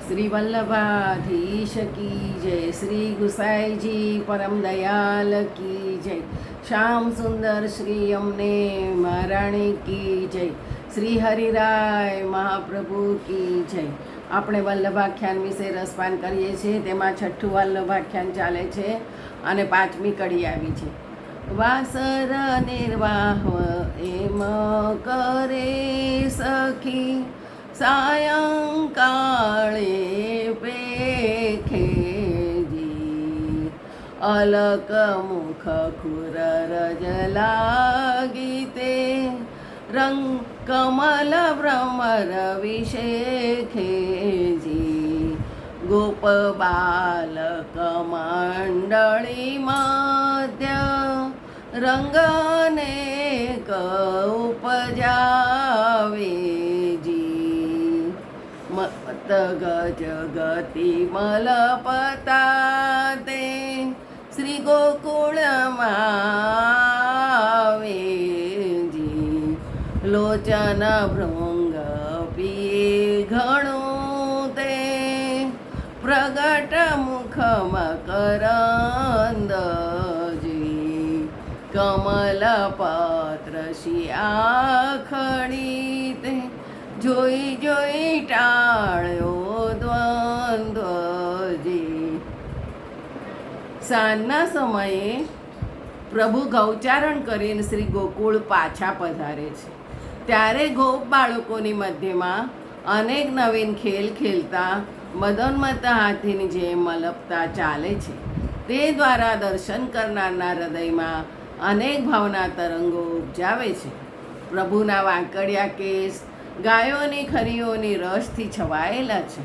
શ્રી વલ્લભાધીશ કી જય, શ્રી ગુસાઈજી પરમ દયાલ કી જય, શ્યામ સુંદર શ્રી અમને મહારાણી કી જય, શ્રી હરિરાય મહાપ્રભુ કી જય. આપણે વલ્લભાખ્યાન વિશે રસપાન કરીએ છીએ. તેમાં છઠ્ઠું વલ્લભાખ્યાન ચાલે છે અને પાંચમી કડી આવી છે. વાસર નિર્વાહ એમ કરે સખી, સાયંકાળે પેખેજી, અલક મુખ ખુર રજ લાગીતે, રંગ કમલ ભ્રમર વિશેખેજી, ગોપ બાલક મંડળી મધ્ય, રંગને ઉપજાવેજી, મત ગજ ગતિ મલપતાતે, શ્રી ગોકુળમાં લોચન ભૃંગ પીએ ઘણું તે, પ્રગટ મુખ મકરંદજી, કમલ પત્ર શિયાખડી તે, જોઈ જોઈ ટાળ્યો દ્વંદ્વજી. સાંજના સમયે પ્રભુ ગૌચારણ કરીને શ્રી ગોકુળ પાછા પધારે છે. ત્યારે ગોપ બાળકોની મધ્યમાં અનેક નવીન ખેલ ખેલતા મદોન્મત્ત હાથીની જેમ મલપતા ચાલે છે. તે દ્વારા દર્શન કરનારના હૃદયમાં અનેક ભાવના તરંગો ઉપજાવે છે. પ્રભુના વાંકડિયા કેસ ગાયોની ખરીઓની રસથી છવાયેલા છે.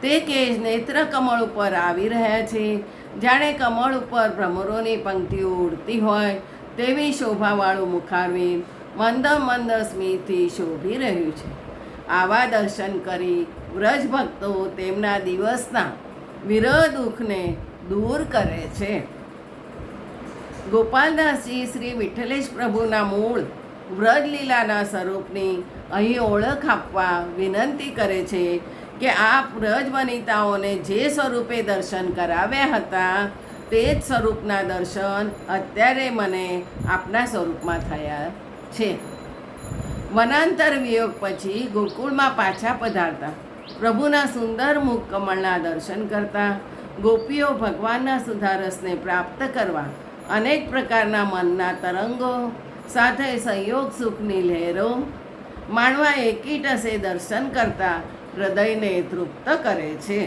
તે કેસ નેત્ર કમળ ઉપર આવી રહ્યા છે. જાણે કમળ ઉપર ભ્રમરોની પંક્તિઓ ઉડતી હોય તેવી શોભાવાળું મુખારવિંદ મંદ મંદ સ્મિતથી શોભી રહ્યું છે. આવા દર્શન કરી વ્રજ ભક્તો તેમના દિવસના વિરહ દુઃખને દૂર કરે છે. ગોપાલદાસજી શ્રી વિઠ્ઠલેશ પ્રભુના મૂળ વ્રજલીલાના સ્વરૂપની અહીં ઓળખ આપવા વિનંતી કરે છે કે આપ વ્રજ વનિતાઓને જે સ્વરૂપે દર્શન કરાવ્યા હતા તે જ સ્વરૂપના દર્શન અત્યારે મને આપના સ્વરૂપમાં થયા છે. વનાંતર વિયોગ પછી ગોકુળમાં પાછા પધારતા પ્રભુના સુંદર મુખ કમળના દર્શન કરતા ગોપીઓ ભગવાનના સુધારસને પ્રાપ્ત કરવા અનેક પ્રકારના મનના તરંગો સાથે સંયોગ સુખની લહેરો માણવા એકી ટસે દર્શન કરતા હૃદયને તૃપ્ત કરે છે.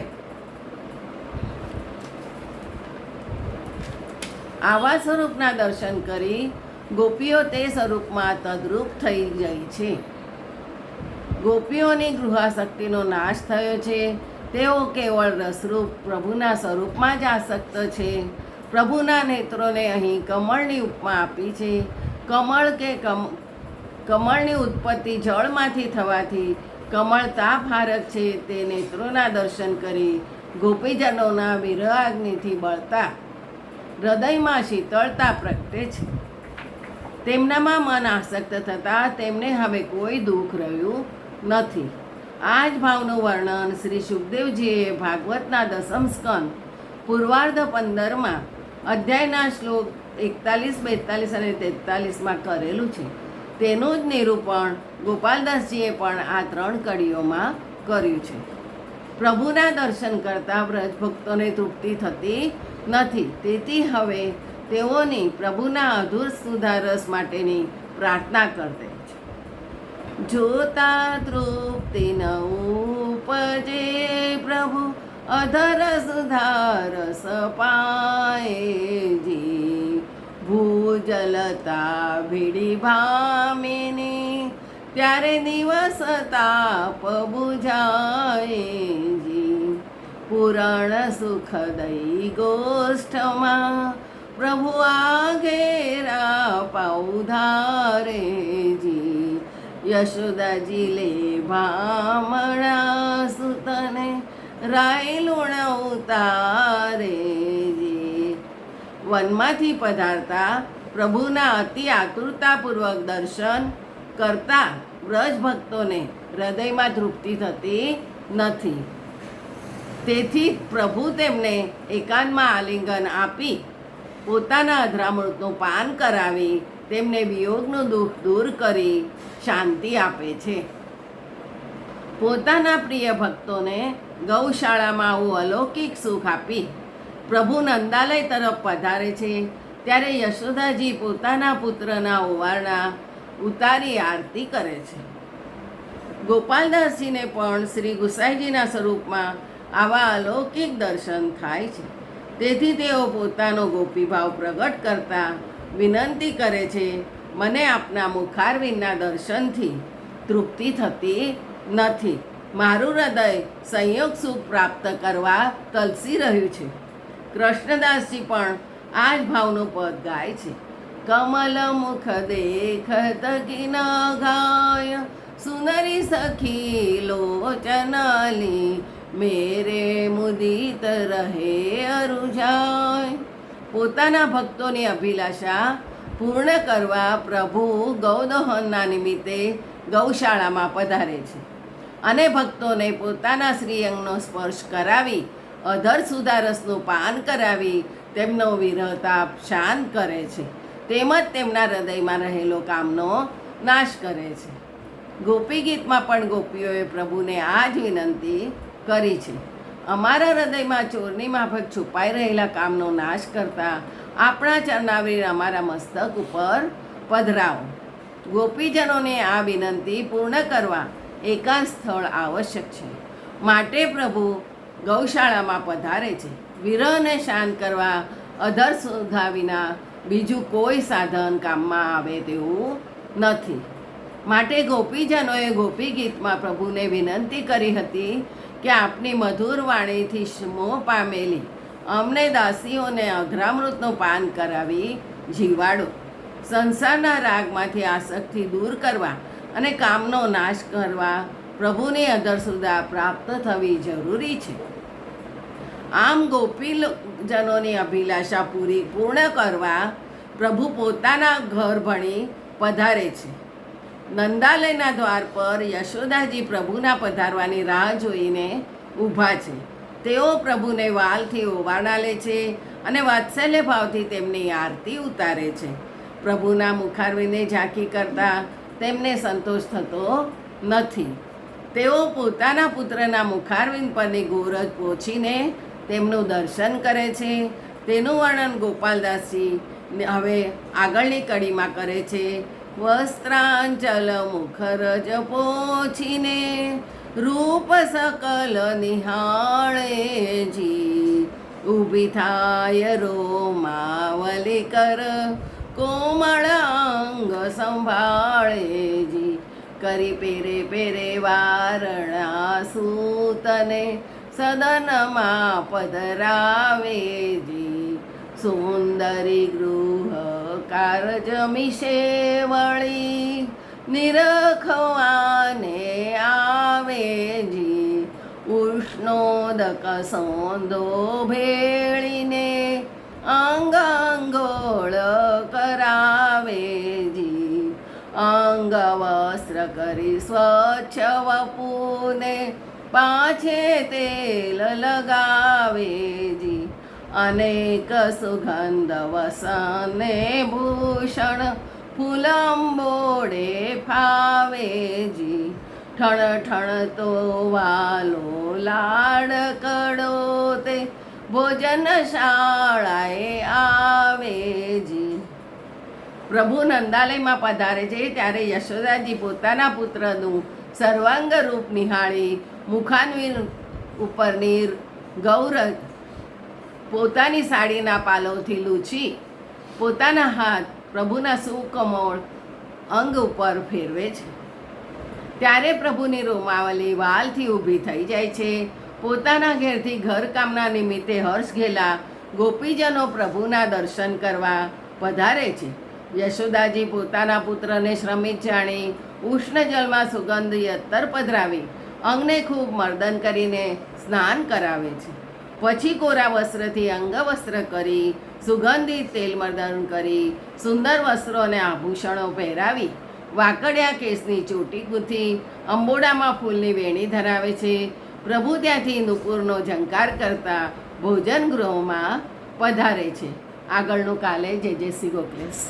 આવા સ્વરૂપના દર્શન કરી ગોપીઓ તે સ્વરૂપમાં તદ્રુપ થઈ જાય છે. ગોપીઓની ગૃહાશક્તિનો નાશ થયો છે. તેઓ કેવળ રસરૂપ પ્રભુના સ્વરૂપમાં જ આસક્ત છે. પ્રભુના નેત્રોને અહીં કમળની ઉપમા આપી છે. કમળ કે કમળની ઉત્પત્તિ જળમાંથી થવાથી કમળ તાપહારક છે. તે નેત્રોના દર્શન કરી ગોપીજનોના વિરહાગ્નિથી બળતા હૃદયમાં શીતળતા પ્રગટે છે. તેમનામાં મન આસક્ત થતાં તેમને હવે કોઈ દુઃખ રહ્યું નથી. આ જ ભાવનું વર્ણન શ્રી સુખદેવજીએ ભાગવતના દસમ સ્કંદ પૂર્વાર્ધ 15માં અધ્યાયના શ્લોક 41, 42 અને 43માં કરેલું છે. તેનું જ નિરૂપણ ગોપાલદાસજીએ પણ આ 3 કડીઓમાં કર્યું છે. પ્રભુના દર્શન કરતાં વ્રજભક્તોને તૃપ્તિ થતી નથી. તેથી હવે તેઓની પ્રભુના અધૂર સુધારસ માટેની પ્રાર્થના કરતે છે. જોતા તૃપ્તિ ન ઉપજે પ્રભુ, અધર સુધારસ પાએજી, ભૂજલતા ભીડી ભામિની, ત્યારે દિવસ તાપ બુઝાએજી, પુરાણ સુખદઈ ગોષ્ઠમાં પ્રભુ આઘેરા પૌધારેજી, યશોદાજી લે ભામણા સુતને, રાય લુણ ઉતારેજી. વનમાંથી પધારતા પ્રભુના અતિ આતુરતાપૂર્વક દર્શન કરતા વ્રજ ભક્તોને હૃદયમાં તૃપ્તિ થતી નથી. તેથી પ્રભુ તેમને એકાંતમાં આલિંગન આપી પોતાના અધરામૃતનું પાન કરાવી તેમને વિયોગનું દુઃખ દૂર કરી શાંતિ આપે છે. પોતાના પ્રિય ભક્તોને ગૌશાળામાં આવું અલૌકિક સુખ આપી પ્રભુ નંદાલય તરફ પધારે છે ત્યારે યશોદાજી પોતાના પુત્રના ઓવારણા ઉતારી આરતી કરે છે. ગોપાલદાસજીને પણ શ્રી ગુસાઈજીના સ્વરૂપમાં આવા અલૌકિક દર્શન થાય છે. તેથી તેઓ પોતાનો ગોપીભાવ પ્રગટ કરતા વિનંતી કરે છે, મને આપના મુખારવિંદના દર્શનથી તૃપ્તિ થતી નથી. મારું હૃદય સંયોગ સુખ પ્રાપ્ત કરવા તલસી રહ્યું છે. કૃષ્ણદાસજી પણ આ જ ભાવનું પદ ગાય છે. કમલ મુખ દેખત કિન ગાય સુનરી સખી લોચનાલી મેરે મુદિત રહે અરુજાય. પોતાના ભક્તોની અભિલાષા પૂર્ણ કરવા પ્રભુ ગૌદહનના નિમિત્તે ગૌશાળામાં પધારે છે અને ભક્તોને પોતાના શ્રીઅંગનો સ્પર્શ કરાવી અધર સુધારસનું પાન કરાવી તેમનો વિરહતાપ શાંત કરે છે. તેમજ તેમના હૃદયમાં રહેલો કામનો નાશ કરે છે. ગોપી ગીતમાં પણ ગોપીઓએ પ્રભુને આ જ વિનંતી કરી છે, અમારા હૃદયમાં ચોરની માફક છુપાઈ રહેલા કામનો નાશ કરતા આપણા ચરણાવીર અમારા મસ્તક ઉપર પધરાવો. ગોપીજનોને આ વિનંતી પૂર્ણ કરવા એકાંત સ્થળ આવશ્યક છે. માટે પ્રભુ ગૌશાળામાં પધારે છે. વિરહને શાંત કરવા અધર સુધા વિના બીજું કોઈ સાધન કામમાં આવે તેવું નથી. માટે ગોપીજનોએ ગોપી ગીતમાં પ્રભુને વિનંતી કરી હતી કે આપની મધુર વાણીથી મોહ પામેલી અમને દાસીઓને અઘરામૃતનું પાન કરાવી જીવાડો. સંસારના રાગમાંથી આસક્તિ દૂર કરવા અને કામનો નાશ કરવા પ્રભુની અધર સુધા પ્રાપ્ત થવી જરૂરી છે. આમ ગોપીજનોની અભિલાષા પૂર્ણ કરવા પ્રભુ પોતાના ઘર ભણી પધારે છે. નંદાલયના દ્વાર પર યશોદાજી પ્રભુના પધારવાની રાહ જોઈને ઊભા છે. તેઓ પ્રભુને વાલથી ઓવારણા લે છે અને વાત્સલ્ય ભાવથી તેમની આરતી ઉતારે છે. પ્રભુના મુખારવિંદે ઝાંખી કરતા તેમને સંતોષ થતો નથી. તેઓ પોતાના પુત્રના મુખારવિંદ પરની ગોરજ પહોંચીને તેમનું દર્શન કરે છે. તેનું વર્ણન ગોપાલદાસજી હવે આગળની કડીમાં કરે છે. વસ્ત્રાંચલ મુખરજ પોછીને રૂપ સકલ નિહાળેજી ઊભી થાય રોમાવલી કર કોમળ અંગ સંભાળેજી કરી પેરે પેરે વારણા સૂતને સદનમાં પધરાવેજી સુંદરી ગૃહ કારજ મિશે વળી નિરખવાને આવેજી ઉષ્ણોદક સોંદો ભેળીને અંગોળ કરાવેજી અંગ વસ્ત્ર કરી સ્વચ્છ વપુને પાછે તેલ લગાવેજી અનેક સુગંધ વસને ભૂષણ ફૂલંબોડે ફાવેજી ઠણ ઠણ તો વાલો લાડ કડો તે ભોજન શાળાએ આવેજી. પ્રભુ નંદાલયમાં પધારે છે ત્યારે યશોદાજી પોતાના પુત્રનું સર્વાંગ રૂપ નિહાળી મુખાન્વિર ઉપરની ગૌરજ પોતાની સાડીના પાલવથી લૂછી પોતાના હાથ પ્રભુના સુકોમળ અંગ ઉપર ફેરવે છે. ત્યારે પ્રભુની રોમાવલી વાલથી ઊભી થઈ જાય છે. પોતાના ઘેરથી ઘરકામના નિમિત્તે હર્ષ ઘેલા ગોપીજનો પ્રભુના દર્શન કરવા પધારે છે. યશોદાજી પોતાના પુત્રને શ્રમિત જાણી ઉષ્ણ જળમાં સુગંધી અત્તર પધરાવી અંગને ખૂબ મર્દન કરીને સ્નાન કરાવે છે. પછી કોરા વસ્ત્રથી અંગવસ્ત્ર કરી સુગંધિત તેલ મર્દન કરી સુંદર વસ્ત્રો અને આભૂષણો પહેરાવી વાકડિયા કેસની ચોટી ગૂંથી અંબોડામાં ફૂલની વેણી ધરાવે છે. પ્રભુ ત્યાંથી નુપુરનો ઝંકાર કરતા ભોજન ગૃહમાં પધારે છે. આગળનું કાલે જય જય શ્રી ગોખલેશ.